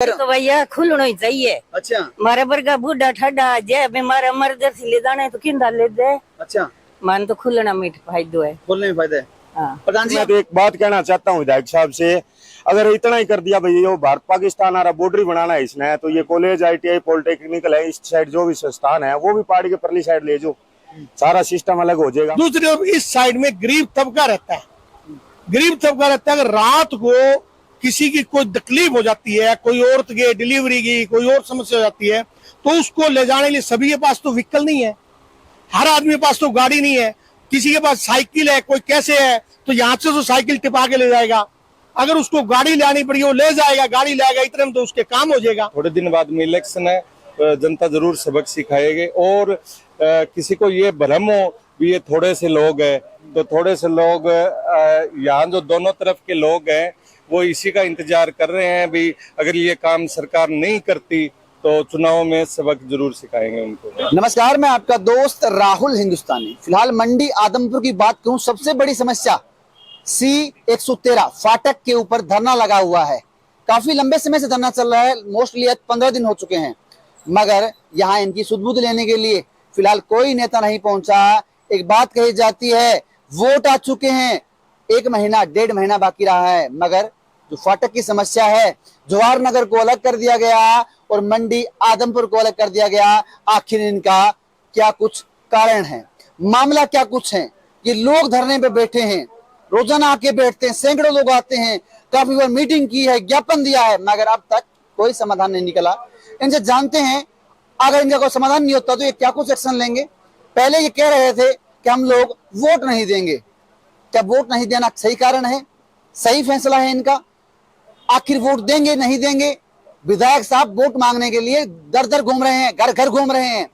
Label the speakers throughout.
Speaker 1: तो भैया खुलना ही चाहिए।
Speaker 2: अच्छा,
Speaker 1: मारे वर्गा बूढ़ा ठड्डा जे बीमार मर्द से ले जाना है तो किंदा ले दे।
Speaker 2: अच्छा,
Speaker 1: मन तो खुलना मीठ फायदो है,
Speaker 2: खोलने में फायदा है।
Speaker 1: हाँ।
Speaker 2: प्रधान जी,
Speaker 3: मैं तो एक बात कहना चाहता हूँ विधायक साहब से, अगर इतना ही कर दिया भैया, भारत पाकिस्तान आ रहा बॉर्डर बनाना है इसने, तो ये कॉलेज ITI पॉलिटेक्निकल है, इस साइड जो भी संस्थान है वो भी पहाड़ी के परली साइड ले जो, सारा सिस्टम अलग हो जाएगा।
Speaker 4: दूसरी ओर इस साइड में गरीब तबका रहता है, गरीब तबका रहता है। अगर रात को किसी की कोई तकलीफ हो जाती है, कोई औरत की डिलीवरी की कोई और समस्या हो जाती है, तो उसको ले जाने के लिए सभी के पास तो व्हीकल नहीं है, हर आदमी के पास तो गाड़ी नहीं है, किसी के पास साइकिल है, कोई कैसे है, तो यहाँ से तो साइकिल टिपा के ले जाएगा। अगर उसको गाड़ी लानी पड़ी वो ले जाएगा, गाड़ी लाएगा, इतने में तो उसके काम हो जाएगा।
Speaker 5: थोड़े दिन बाद में इलेक्शन है, जनता जरूर सबक सिखाएगी। और किसी को ये भ्रम हो भी ये थोड़े से लोग हैं, तो थोड़े से लोग यहाँ जो दोनों तरफ के लोग हैं वो इसी का इंतजार कर रहे हैं भी अगर ये काम सरकार नहीं करती तो चुनाव में सबक जरूर सिखाएंगे उनको।
Speaker 2: नमस्कार, मैं आपका दोस्त राहुल हिंदुस्तानी। फिलहाल मंडी आदमपुर की बात करूं, सबसे बड़ी समस्या C113 फाटक के ऊपर धरना लगा हुआ है। काफी लंबे समय से धरना चल रहा है, मोस्टली 15 दिन हो चुके हैं, मगर यहाँ इनकी सुध-बुध लेने के लिए फिलहाल कोई नेता नहीं पहुंचा। एक बात कही जाती है, वोट आ चुके हैं, 1 महीना 1.5 महीना बाकी रहा है, मगर जो फाटक की समस्या है, जवाहर नगर को अलग कर दिया गया और मंडी आदमपुर को अलग कर दिया गया। आखिर इनका क्या कुछ कारण है, मामला क्या कुछ है? ये लोग धरने पे बैठे हैं, रोजाना आके बैठते हैं, सैकड़ों लोग आते हैं, काफी बार मीटिंग की है, ज्ञापन दिया है, मगर अब तक कोई समाधान नहीं निकला। इनसे जानते हैं, अगर इनका कोई समाधान नहीं होता तो ये क्या कुछ एक्शन लेंगे। पहले ये कह रहे थे कि हम लोग वोट नहीं देंगे। क्या वोट नहीं देना सही कारण है, सही फैसला है इनका? आखिर वोट देंगे नहीं देंगे? विधायक साहब वोट मांगने के लिए दर दर घूम रहे हैं, घर घर घूम रहे हैं,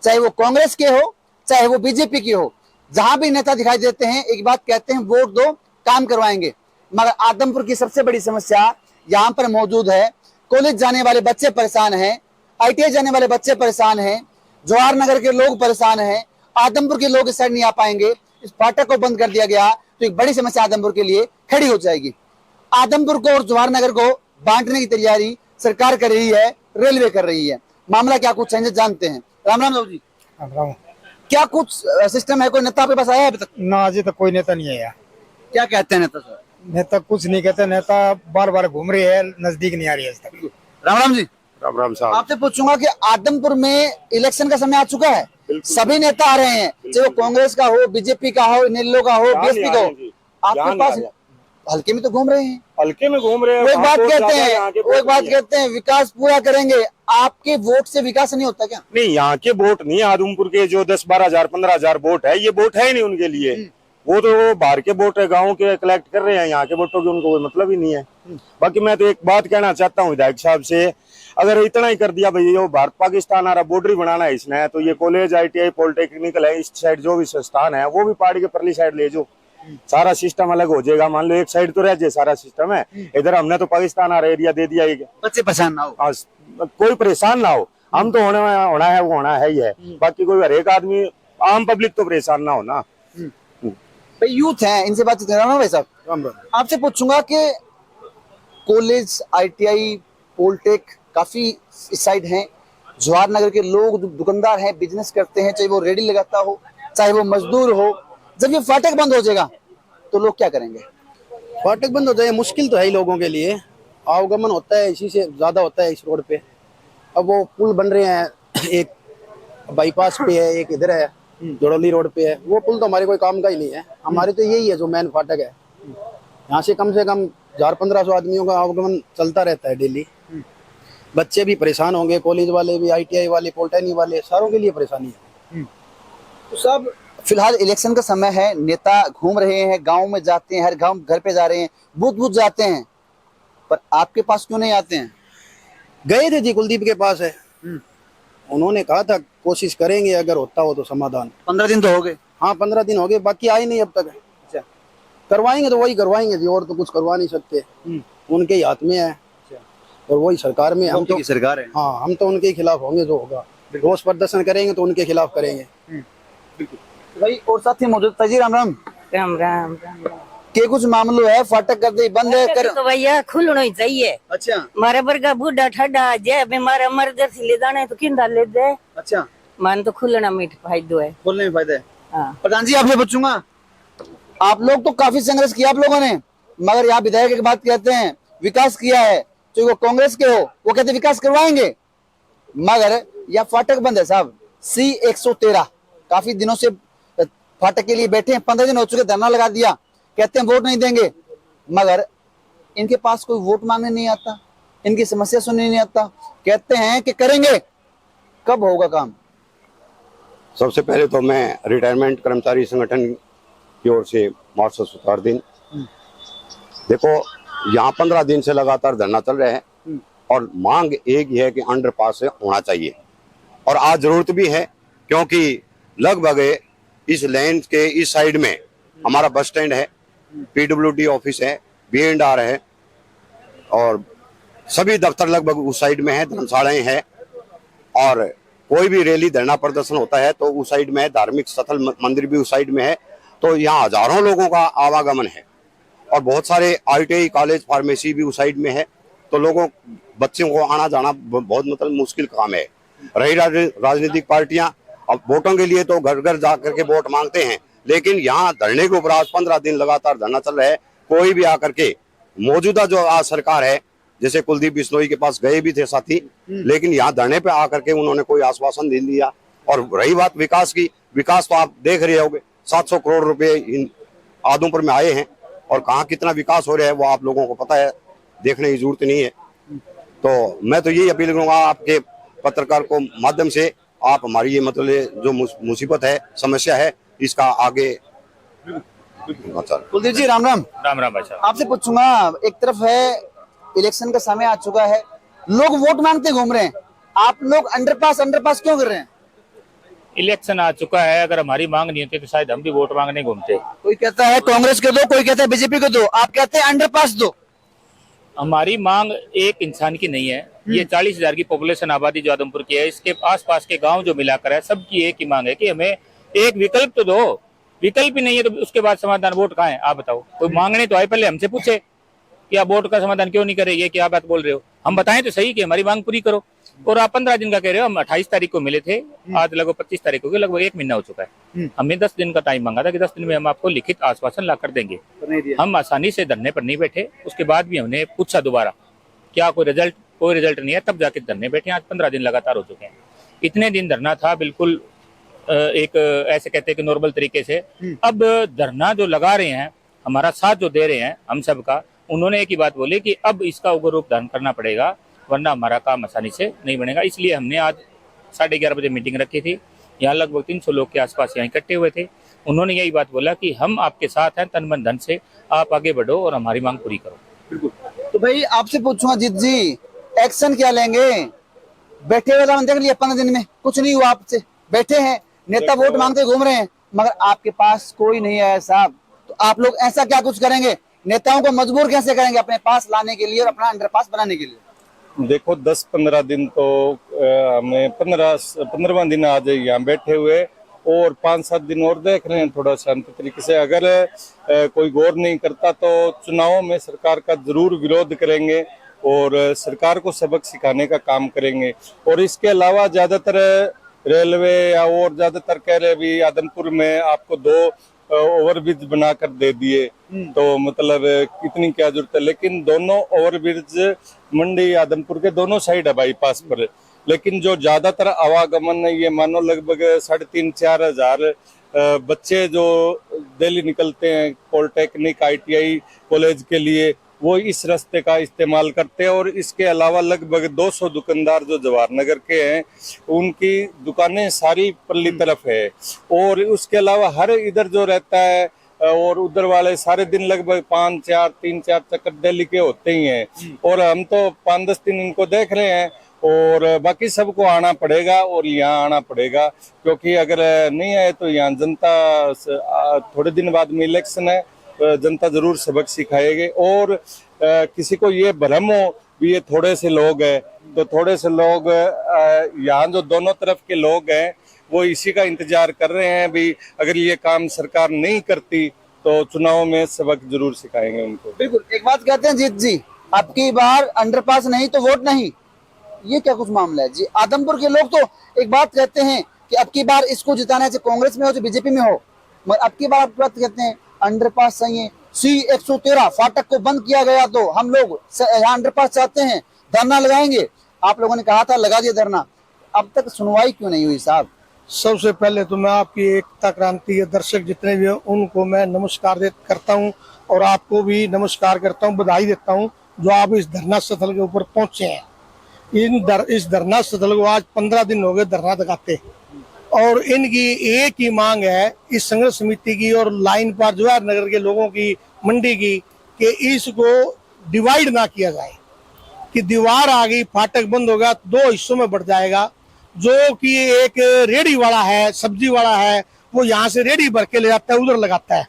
Speaker 2: चाहे वो कांग्रेस के हो चाहे वो बीजेपी की हो। जहां भी नेता दिखाई देते हैं एक बात कहते हैं, वोट दो काम करवाएंगे। मगर आदमपुर की सबसे बड़ी समस्या यहाँ पर मौजूद है। कॉलेज जाने वाले बच्चे परेशान हैं, ITI जाने वाले बच्चे परेशान हैं, जवाहर नगर के लोग परेशान हैं, आदमपुर के लोग इस साइड नहीं आ पाएंगे। इस फाटक को बंद कर दिया गया तो एक बड़ी समस्या आदमपुर के लिए खड़ी हो जाएगी। आदमपुर को और जवाहर नगर को बांटने की तैयारी सरकार कर रही है, रेलवे कर रही है। मामला क्या कुछ है जानते हैं। राम राम जी।
Speaker 4: राम राम।
Speaker 2: क्या कुछ सिस्टम है? कोई नेता आपके पास आया है अभी तक?
Speaker 4: ना, अभी तक कोई नेता नहीं आया।
Speaker 2: क्या कहते हैं नेता सर?
Speaker 4: नेता कुछ नहीं कहते, नेता बार बार घूम रही है, नजदीक नहीं आ रही है आज तक।
Speaker 2: राम राम जी।
Speaker 3: राम राम साहब,
Speaker 2: आपसे पूछूंगा कि आदमपुर में इलेक्शन का समय आ चुका है, सभी नेता आ रहे हैं, चाहे वो कांग्रेस का हो, बीजेपी का हो, नेल्लो का हो, BSP का हो, आपके पास हल्के में तो घूम रहे हैं।
Speaker 3: हल्के में घूम रहे हैं।
Speaker 2: वो एक बात कहते हैं विकास पूरा करेंगे। आपके वोट से विकास नहीं होता क्या?
Speaker 3: नहीं, यहाँ के वोट नहीं, आदमपुर के जो 10-12 हजार 15 हजार वोट है, ये वोट है ही नहीं उनके लिए। वो तो बाहर के वोट है, गाँव के कलेक्ट कर रहे हैं, यहाँ के वोटों की उनको कोई मतलब ही नहीं है। बाकी मैं तो एक बात कहना चाहता हूँ विधायक साहब से, अगर इतना ही कर दिया भैया, भारत पाकिस्तान आ रहा बॉर्डर बनाना है इसने, तो ये कॉलेज ITI पॉलिटेक्निकल है, इस साइड जो भी संस्थान है वो भी पहाड़ी के परली साइड ले जो, सारा सिस्टम अलग हो जाएगा। मान लो एक साइड तो रह जाए सारा सिस्टम है, इधर हमने तो पाकिस्तान आ रहा एरिया दे दिया,
Speaker 2: बच्चे परेशान ना हो,
Speaker 3: कोई परेशान ना हो। हम तो होना है वो होना है ही है, बाकी कोई हर एक आदमी आम पब्लिक तो परेशान ना हो ना।
Speaker 2: भाई यूथ है, इनसे बातचीत करना भाई साहब। आपसे पूछूंगा कि कॉलेज ITI पॉलिटेक काफी इस साइड हैं, जवाहर नगर के लोग दुकानदार हैं, बिजनेस करते हैं, चाहे वो रेडी लगाता हो चाहे वो मजदूर हो। जब ये फाटक बंद हो जाएगा तो लोग क्या करेंगे?
Speaker 6: फाटक बंद हो जाए मुश्किल तो है ही लोगों के लिए, आवागमन होता है इसी से ज्यादा होता है इस रोड पे। अब वो पुल बन रहे हैं, एक बाईपास पे है, एक इधर है जोड़ोली रोड पे है, वो पुल तो हमारे कोई काम का ही नहीं है। हमारे तो यही है जो मेन फाटक है, यहाँ से कम 1000-1500 आदमियों का आवागमन चलता रहता है डेली। बच्चे भी परेशान होंगे, कॉलेज वाले भी, ITI वाले, पॉलिटेक्निक वाले, सारों के लिए परेशानी है।
Speaker 2: तो सब फिलहाल इलेक्शन का समय है, नेता घूम रहे हैं, गांव में जाते हैं, हर गांव घर पे जा रहे हैं, बूथ जाते हैं, पर आपके पास क्यों नहीं आते हैं?
Speaker 6: गए थे जी, कुलदीप के पास है, उन्होंने कहा था कोशिश करेंगे अगर होता हो तो समाधान।
Speaker 2: 15 दिन तो हो गए।
Speaker 6: हाँ, 15 दिन हो गए, बाकी आए नहीं अब तक।
Speaker 2: अच्छा,
Speaker 6: करवाएंगे तो वही करवाएंगे जी, और तो कुछ करवा नहीं सकते, उनके ही हाथ में है और वही सरकार में। हम तो
Speaker 2: सरकार है।
Speaker 6: हाँ, हम तो उनके खिलाफ होंगे, जो होगा रोष प्रदर्शन करेंगे तो उनके खिलाफ करेंगे।
Speaker 2: भाई और साथी मौजूद था जी। राम राम।
Speaker 1: राम राम राम।
Speaker 2: के कुछ मामलो है फाटक कर दे बंद है कर।
Speaker 1: तो भैया खुलना ही चाहिए।
Speaker 2: अच्छा
Speaker 1: मारे वर्गा बूढ़ा ठड्डा जे बीमार मर्द से ले जाने तो किंदा ले दे।
Speaker 2: अच्छा
Speaker 1: मान तो खुलना मीठ फायदो है।
Speaker 2: बोलने में फायदा है।
Speaker 1: हाँ।
Speaker 2: प्रधान जी आपसे पूछूंगा, आप लोग तो काफी संघर्ष किया आप लोगों ने, मगर यहाँ विधायक की बात कहते हैं विकास किया है, तो वो कांग्रेस के हो वो कहते विकास करवाएंगे, मगर यह फाटक बंद है साहब। C113 काफी दिनों से फाटक के लिए बैठे हैं, 15 दिन हो चुके, धरना लगा दिया, कहते हैं वोट नहीं देंगे, मगर इनके पास कोई वोट मांगने नहीं आता, इनकी समस्या सुनने नहीं आता, कहते हैं कि करेंगे। कब होगा काम?
Speaker 7: सबसे पहले तो मैं रिटायरमेंट कर्मचारी संगठन की ओर से मार्शल सुतारदीन, देखो यहाँ 15 दिन से लगातार धरना चल रहे हैं और मांग एक ही है कि अंडरपास होना चाहिए, और आज जरूरत भी है क्योंकि लगभग इस लाइन के इस साइड में हमारा बस स्टैंड है, PWD ऑफिस है, B&R है और सभी दफ्तर लगभग उस साइड में है, धर्मशालाएं हैं, और कोई भी रैली धरना प्रदर्शन होता है तो उस साइड में है, धार्मिक स्थल मंदिर भी उस साइड में है, तो यहाँ हजारों लोगों का आवागमन है और बहुत सारे ITI कॉलेज फार्मेसी भी उस साइड में है, तो लोगों बच्चों को आना जाना बहुत मतलब मुश्किल काम है। रही राजनीतिक पार्टियां अब वोटों के लिए तो घर घर जा करके वोट मांगते हैं, लेकिन यहाँ धरने के ऊपर आज 15 दिन लगातार धरना चल रहा है, कोई भी आकर के मौजूदा जो आज सरकार है, जैसे कुलदीप बिश्नोई के पास गए भी थे साथी, लेकिन यहाँ धरने पे आकर के उन्होंने कोई आश्वासन नहीं दिया। और रही बात विकास की, विकास तो आप देख रहे होंगे 700 करोड़ रुपए आदमपुर में आए हैं और कहाँ कितना विकास हो रहा है वो आप लोगों को पता है, देखने की जरूरत नहीं है। तो मैं तो यही अपील करूंगा आपके पत्रकार को माध्यम से, आप हमारी ये मतलब जो मुसीबत है, समस्या है, इसका आगे।
Speaker 2: कुलदीप जी राम राम।
Speaker 8: राम राम भाई साहब।
Speaker 2: आपसे पूछूंगा, एक तरफ है इलेक्शन का समय आ चुका है, लोग वोट मांगते घूम रहे हैं, आप लोग अंडरपास क्यों कर रहे हैं?
Speaker 8: इलेक्शन आ चुका है, अगर हमारी मांग नहीं होती तो शायद हम भी वोट मांगने घूमते।
Speaker 2: कोई कहता है कांग्रेस को दो, कोई कहता है बीजेपी को दो, आप कहते हैं अंडरपास दो।
Speaker 8: हमारी मांग एक इंसान की नहीं है, ये 40,000 की पॉपुलेशन आबादी जो आदमपुर की है, इसके आसपास के गांव जो मिलाकर है, सबकी एक ही मांग है कि हमें एक विकल्प तो दो। विकल्प ही नहीं है तो उसके बाद समाधान वोट कहाँ है? आप बताओ। कोई मांगने तो आए, पहले हमसे पूछे कि आप वोट का समाधान क्यों नहीं करे, ये क्या बात बोल रहे हो? हम बताएं तो सही कि हमारी मांग पूरी करो। और आप 15 दिन का कह रहे हो, हम 28 तारीख को मिले थे, आज लगभग 25 तारीख हो गई, लगभग 1 महीना हो चुका है। हमने 10 दिन का टाइम मांगा था कि 10 दिन में हम आपको लिखित आश्वासन ला कर देंगे। हम आसानी से धरने पर नहीं बैठे, उसके बाद भी हमने पूछा दोबारा क्या कोई रिजल्ट नहीं है, तब जाके धरने बैठे। आज 15 दिन लगातार हो चुके हैं। इतने दिन धरना था बिल्कुल एक ऐसे कहते हैं कि नॉर्मल तरीके से। अब धरना जो लगा रहे हैं, हमारा साथ जो दे रहे हैं हम सब का, उन्होंने एक ही बात बोली कि अब इसका उग्र रूप धारण करना पड़ेगा, वरना हमारा काम आसानी से नहीं बनेगा। इसलिए हमने आज 11:30 बजे मीटिंग रखी थी। यहाँ लगभग 300 लोग के आसपास यहाँ इकट्ठे हुए थे। उन्होंने यही बात बोला कि हम आपके साथ हैं, तन मन धन से, आप आगे बढ़ो और हमारी मांग पूरी करो।
Speaker 2: बिल्कुल। तो भाई आपसे पूछूंगा जीत जी, एक्शन क्या लेंगे? बैठे हुए देख लिया 15 दिन में कुछ नहीं हुआ, आपसे बैठे हैं, नेता वोट मांगते घूम रहे हैं, मगर आपके पास कोई नहीं है साहब, तो आप लोग ऐसा क्या कुछ करेंगे? नेताओं को मजबूर कैसे करेंगे अपने पास लाने के लिए और अपना अंडरपास बनाने के लिए?
Speaker 5: देखो 10-15 दिन तो हमें 15वां दिन आज यहाँ बैठे हुए और 5-7 दिन और देख रहे हैं थोड़ा शांति तरीके से। अगर कोई गौर नहीं करता तो चुनावों में सरकार का जरूर विरोध करेंगे और सरकार को सबक सिखाने का काम करेंगे। और इसके अलावा ज्यादातर रेलवे या और ज्यादातर कह रहे भी आदमपुर में आपको 2 ओवरब्रिज बनाकर दे दिए, तो मतलब कितनी क्या जरूरत है। लेकिन दोनों ओवरब्रिज मंडी आदमपुर के दोनों साइड है बाईपास पर, लेकिन जो ज्यादातर आवागमन ये मानो लगभग 3,500-4 हजार बच्चे जो दिल्ली निकलते हैं पॉलिटेक्निक ITI कॉलेज के लिए, वो इस रास्ते का इस्तेमाल करते हैं। और इसके अलावा लगभग 200 दुकानदार जो जवाहर नगर के हैं, उनकी दुकानें सारी पल्ली तरफ है। और उसके अलावा हर इधर जो रहता है और उधर वाले सारे दिन लगभग 3-4 चक्कर दिल्ली के होते ही हैं। और हम तो 5-10 दिन इनको देख रहे हैं और बाकी सबको आना पड़ेगा और यहाँ आना पड़ेगा, क्योंकि अगर नहीं आए तो यहाँ जनता थोड़े दिन बाद में इलेक्शन है, जनता जरूर सबक सिखाएगी। और किसी को ये भ्रम हो भी ये थोड़े से लोग हैं, तो थोड़े से लोग यहाँ जो दोनों तरफ के लोग हैं वो इसी का इंतजार कर रहे हैं भी अगर ये काम सरकार नहीं करती तो चुनाव में सबक जरूर सिखाएंगे उनको।
Speaker 2: बिल्कुल। एक बात कहते हैं जीत जी, आपकी बार अंडरपास नहीं तो वोट नहीं, ये क्या कुछ मामला है जी? आदमपुर के लोग तो एक बात कहते हैं कि अब की बार इसको जिताना है, चाहे कांग्रेस में हो चाहे बीजेपी में हो, मगर अब की बार आप बात कहते हैं अंडरपास सही है। C-113 फाटक को बंद किया गया तो हम लोग यहाँ अंडरपास चाहते हैं, धरना लगाएंगे। आप लोगों ने कहा था लगा दिया धरना, अब तक सुनवाई क्यों नहीं हुई साहब?
Speaker 4: सबसे पहले तो मैं आपकी एकता क्रांति के दर्शक जितने भी हैं उनको मैं नमस्कार करता हूं और आपको भी नमस्कार करता हूं, बधाई देता हूं जो आप इस धरना स्थल के ऊपर पहुंचे हैं। इस धरना स्थल को आज 15 दिन हो गए धरना लगाते, और इनकी एक ही मांग है इस संघर्ष समिति की और लाइन पार जवाहर नगर के लोगों की, मंडी की, कि इसको डिवाइड ना किया जाए। कि दीवार आ गई, फाटक बंद होगा, 2 हिस्सों में बढ़ जाएगा। जो कि एक रेडी वाला है, सब्जी वाला है, वो यहाँ से रेडी भर के ले जाता है, उधर लगाता है,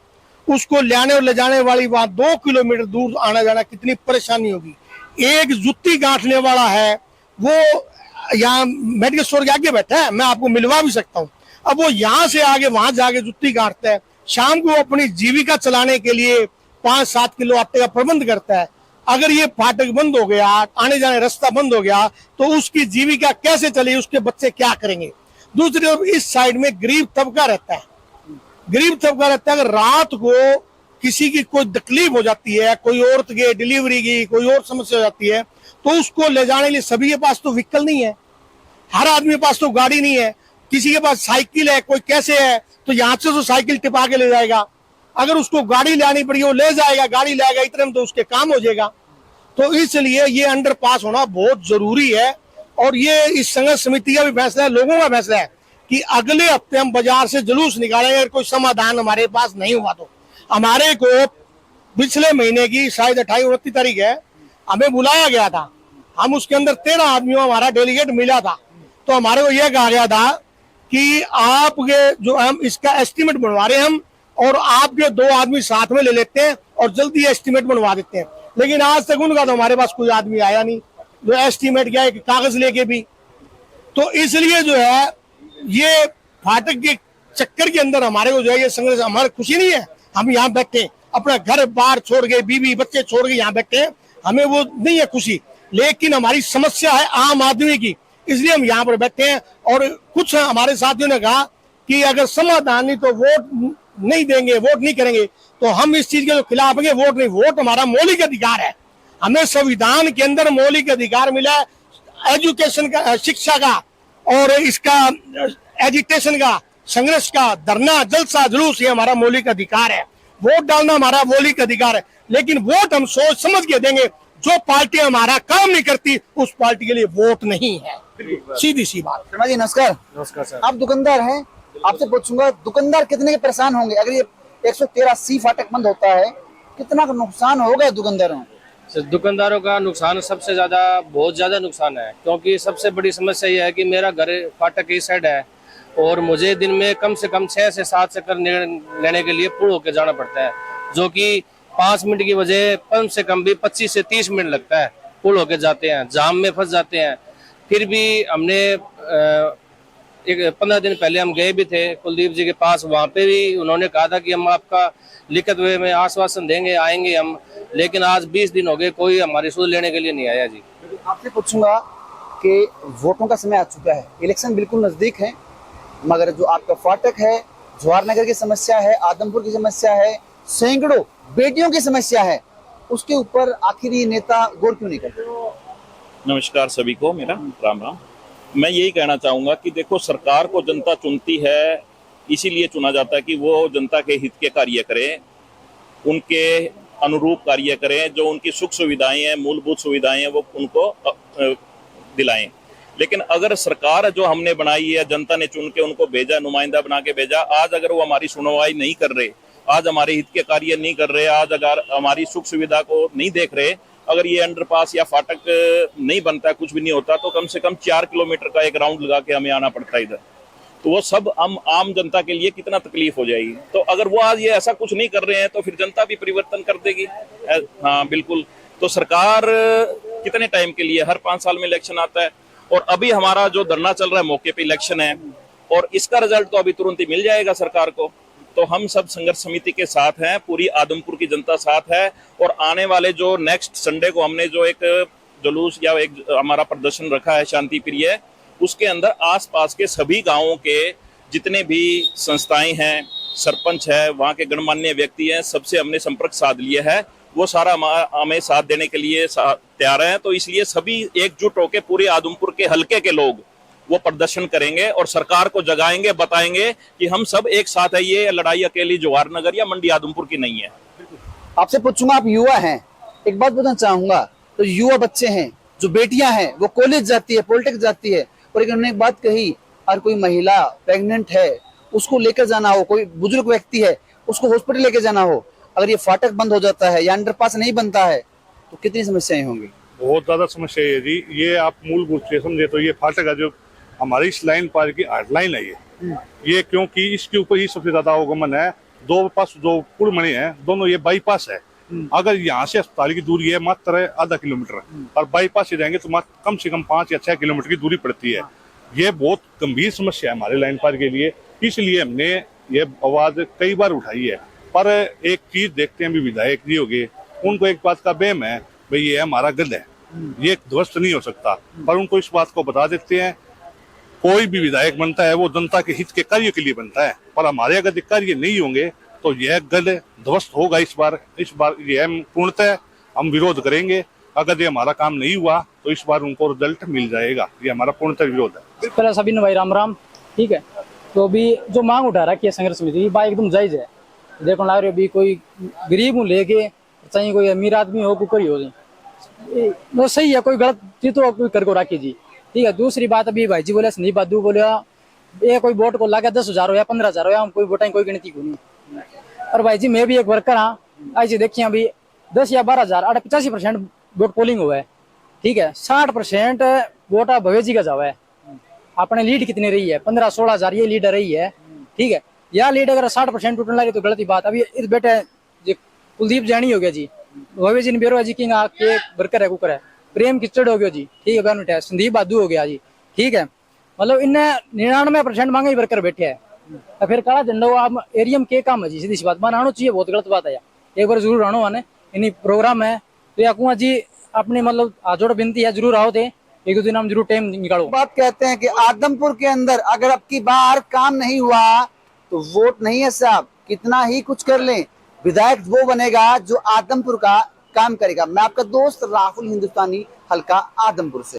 Speaker 4: उसको लाने और ले जाने वाली वहां 2 किलोमीटर दूर आना जाना कितनी परेशानी होगी। एक जुत्ती गांठने वाला है, वो यहाँ मेडिकल स्टोर के आगे बैठा है, मैं आपको मिलवा भी सकता हूँ। अब वो यहाँ से आगे वहां जाके जुत्ती गांठता है, शाम को अपनी जीविका चलाने के लिए 5-7 किलो आटे का प्रबंध करता है। अगर ये फाटक बंद हो गया, आने जाने रास्ता बंद हो गया, तो उसकी जीविका कैसे चलेगी, उसके बच्चे क्या करेंगे? दूसरी तरफ इस साइड में गरीब तबका रहता है, गरीब तबका रहता है। अगर रात को किसी की कोई तकलीफ हो जाती है, कोई औरत की डिलीवरी की कोई और समस्या हो जाती है, तो उसको ले जाने के लिए सभी के पास तो व्हीकल नहीं है, हर आदमी के पास तो गाड़ी नहीं है। किसी के पास साइकिल है, कोई कैसे है, तो यहाँ से तो साइकिल टिपा के ले जाएगा। अगर उसको गाड़ी लानी पड़ी वो ले जाएगा, गाड़ी लाएगा, इतने में तो उसके काम हो जाएगा। तो इसलिए ये अंडरपास होना बहुत जरूरी है, और ये इस संघर्ष समिति का भी फैसला है, लोगों का फैसला है कि अगले हफ्ते हम बाजार से जुलूस निकालेंगे। अगर कोई समाधान हमारे पास नहीं हुआ तो हमारे को पिछले महीने की शायद 28-29 तारीख है, हमें बुलाया गया था, हम उसके अंदर 13 आदमियों हमारा डेलीगेट मिला था। तो हमारे को यह कहा गया था कि आपके जो हम इसका एस्टीमेट बनवा रहे हैं हम, और आपके 2 आदमी साथ में ले लेते हैं और जल्दी एस्टीमेट बनवा देते हैं। लेकिन आज तक उनका तो हमारे पास कोई आदमी आया नहीं जो एस्टीमेट किया, एक कागज लेके भी। तो इसलिए जो है ये फाटक के चक्कर के अंदर हमारे को जो है ये संघर्ष, हमारी खुशी नहीं है। हम यहाँ बैठे अपना घर बार छोड़ के, बीवी बच्चे छोड़ के यहाँ बैठे, हमें वो नहीं है खुशी, लेकिन हमारी समस्या है आम आदमी की, इसलिए हम यहाँ पर बैठे हैं। और कुछ हमारे साथियों ने कहा कि अगर समाधान नहीं तो वोट नहीं देंगे, वोट नहीं करेंगे, तो हम इस चीज के खिलाफ हैं। वोट नहीं, वोट हमारा मौलिक अधिकार है, हमें संविधान के अंदर मौलिक अधिकार मिला है एजुकेशन का, शिक्षा का, और इसका एजुटेशन का, संघर्ष का, धरना जलसा जुलूस, ये हमारा मौलिक अधिकार है। वोट डालना हमारा मौलिक अधिकार है, लेकिन वोट हम सोच समझ के देंगे। जो पार्टी हमारा काम नहीं करती उस पार्टी के लिए वोट नहीं है, सीधी सी बात।
Speaker 2: शर्मा जी नमस्कार।
Speaker 5: नमस्कार सर।
Speaker 2: आप दुकानदार हैं, आपसे पूछूंगा दुकानदार कितने के परेशान होंगे अगर ये 113C फाटक बंद होता है? कितना का नुकसान होगा दुकानदारों?
Speaker 9: दुकानदारों का नुकसान सबसे ज्यादा, बहुत ज्यादा नुकसान है, क्योंकि सबसे बड़ी समस्या यह है कि मेरा घर फाटक की साइड है और मुझे दिन में कम से कम 6 से 7 चक्कर लेने के लिए पुल होकर जाना पड़ता है, जो कि 5 मिनट की वजह कम से कम भी 25 से 30 मिनट लगता है। पुल होकर जाते हैं, जाम में फंस जाते हैं। फिर भी हमने एक 15 दिन पहले हम गए भी थे कुलदीप जी के पास, वहाँ पे भी उन्होंने कहा था कि हम आपका लिखित वे में आश्वासन देंगे, आएंगे हम, लेकिन आज 20 दिन हो गए, कोई हमारी सूझ लेने के लिए नहीं आया जी।
Speaker 2: आपसे पूछूंगा कि वोटों का समय आ चुका है, इलेक्शन बिल्कुल नजदीक है, मगर जो आपका फाटक है, जवाहर नगर की समस्या है, आदमपुर की समस्या है, सैकड़ों बेटियों की समस्या है, उसके ऊपर आखिर ये नेता गौर क्यों नहीं करते?
Speaker 10: नमस्कार सभी को, मेरा राम राम। मैं यही कहना चाहूँगा कि देखो, सरकार को जनता चुनती है, इसीलिए चुना जाता है कि वो जनता के हित के कार्य करें, उनके अनुरूप कार्य करें, जो उनकी सुख सुविधाएं हैं, मूलभूत सुविधाएं हैं, वो उनको दिलाएं। लेकिन अगर सरकार जो हमने बनाई है, जनता ने चुन के उनको भेजा, नुमाइंदा बना के भेजा, आज अगर वो हमारी सुनवाई नहीं कर रहे, आज हमारे हित के कार्य नहीं कर रहे, आज अगर हमारी सुख सुविधा को नहीं देख रहे, अगर ये अंडरपास या फाटक नहीं बनता, कुछ भी नहीं होता, तो कम से कम 4 किलोमीटर का एक राउंड लगा के हमें आना पड़ता है इधर। तो वो सब आम जनता के लिए कितना तकलीफ हो जाएगी। तो अगर वो आज ये ऐसा कुछ नहीं कर रहे हैं तो फिर जनता भी परिवर्तन कर देगी। हाँ बिल्कुल। तो सरकार कितने टाइम के लिए, हर 5 साल में इलेक्शन आता है, और अभी हमारा जो धरना चल रहा है मौके पे इलेक्शन है, और इसका रिजल्ट तो अभी तुरंत ही मिल जाएगा सरकार को। तो हम सब संघर्ष समिति के साथ हैं, पूरी आदमपुर की जनता साथ है। और आने वाले जो नेक्स्ट संडे को हमने जो एक जुलूस या एक हमारा प्रदर्शन रखा है शांति प्रिय, उसके अंदर आसपास के सभी गांवों के जितने भी संस्थाएं हैं, सरपंच है, वहाँ के गणमान्य व्यक्ति हैं, सबसे हमने संपर्क साध लिया है। वो सारा हमें साथ देने के लिए तैयार हैं। तो इसलिए सभी एकजुट होकर पूरे आदमपुर के हलके के लोग वो प्रदर्शन करेंगे और सरकार को जगाएंगे, बताएंगे कि हम सब एक साथ है, ये लड़ाई अकेली जवाहरनगर या मंडी आदमपुर की नहीं है।
Speaker 2: आपसे पूछूंगा, आप युवा हैं, एक बात बताना चाहूंगा, तो युवा बच्चे हैं, जो बेटियां हैं वो कॉलेज जाती है, पॉलिटेक्स जाती है, और उन्होंने एक बात कही, और कोई महिला प्रेग्नेंट है उसको लेकर जाना हो, कोई बुजुर्ग व्यक्ति है उसको हॉस्पिटल लेकर जाना हो, अगर ये फाटक बंद हो जाता है या अंडरपास नहीं बनता है तो कितनी समस्याएं होंगी?
Speaker 11: बहुत ज्यादा समस्या है जी। ये आप मूलभूत से समझे तो ये फाटक है जो हमारी इस लाइन पार की हार्ड लाइन है ये क्योंकि इसके ऊपर ही सबसे ज्यादा अवगमन है। दो पास जो पुल बने हैं दोनों ये बाईपास है। अगर यहाँ से अस्पताल की दूरी है मात्र आधा किलोमीटर और बाईपास से जाएंगे तो मात्र कम से कम 5 या 6 किलोमीटर की दूरी पड़ती है। ये बहुत गंभीर समस्या है हमारे लाइन पार के लिए, इसलिए हमने ये आवाज कई बार उठाई है। पर एक चीज देखते हैं, भी विधायक जी हो गए, उनको एक बात का वहम है, भाई ये हमारा गढ़ है, ये ध्वस्त नहीं हो सकता, पर उनको इस बात को बता देते हैं। कोई भी विधायक बनता है वो जनता के हित के कार्य के लिए बनता है, पर हमारे अगर कार्य नहीं होंगे तो यह गढ़ ध्वस्त होगा। इस बार ये हम पूर्णतः हम विरोध करेंगे। अगर ये हमारा काम नहीं हुआ तो इस बार उनको रिजल्ट मिल जाएगा, ये हमारा पूर्णतः विरोध है।
Speaker 12: पहले सभी भाई राम, ठीक है। तो अभी जो मांग उठा रखी है संघर्ष समिति, बात एकदम जायज है। देखो लग रही अभी कोई गरीब हूँ लेके, चाहे कोई अमीर आदमी हो, कुकर हो जाए, वो सही है, कोई गलत चीज तो कोई कर को राखी जी, ठीक है। दूसरी बात अभी भाई जी बोले संदीप बादू बोले ये कोई वोट को लागे 10,000 हो या 15,000 हो या कोई वोटा कोई गिनती को नहीं। और भाई जी मैं भी एक वर्कर हाँ, आज देखिए अभी 10 या 12,000 85% वोट पोलिंग हुआ है, ठीक है। 60% वोट भव्य जी का जावा है। अपने लीड कितनी रही है? 15-16,000 ये लीड रही है, ठीक है। यह लीड अगर 60% टूटने लगी तो गलत ही बात। अभी इस बेटे कुलदीप जैनी हो गया जी, भव्य जी बेरो जी किंग के वर्कर है, कुकर है, प्रेम किचड़ हो गया जी, ठीक है, गवर्नमेंट है, संदीप बादू हो गया जी, ठीक है। मतलब इनने 99% मांगे वर्कर बैठे है। तो फिर काला झंडा आप एरिया में के काम है जी, सीधी सी बात बनाना चाहिए, बहुत गलत बात है यार। एक बार जरूर आनो आने इन प्रोग्राम है तो या कुआ जी अपनी मतलब आजोड़ बिनती है, जरूर आओ थे, 1-2 दिन हम जरूर टाइम निकालो।
Speaker 2: बात कहते हैं कि आदमपुर के अंदर अगर अब की बार काम नहीं हुआ तो वोट नहीं है साहब, कितना ही कुछ कर लें, विधायक वो बनेगा जो आदमपुर का काम करेगा। मैं आपका दोस्त राहुल हिंदुस्तानी, हल्का आदमपुर से।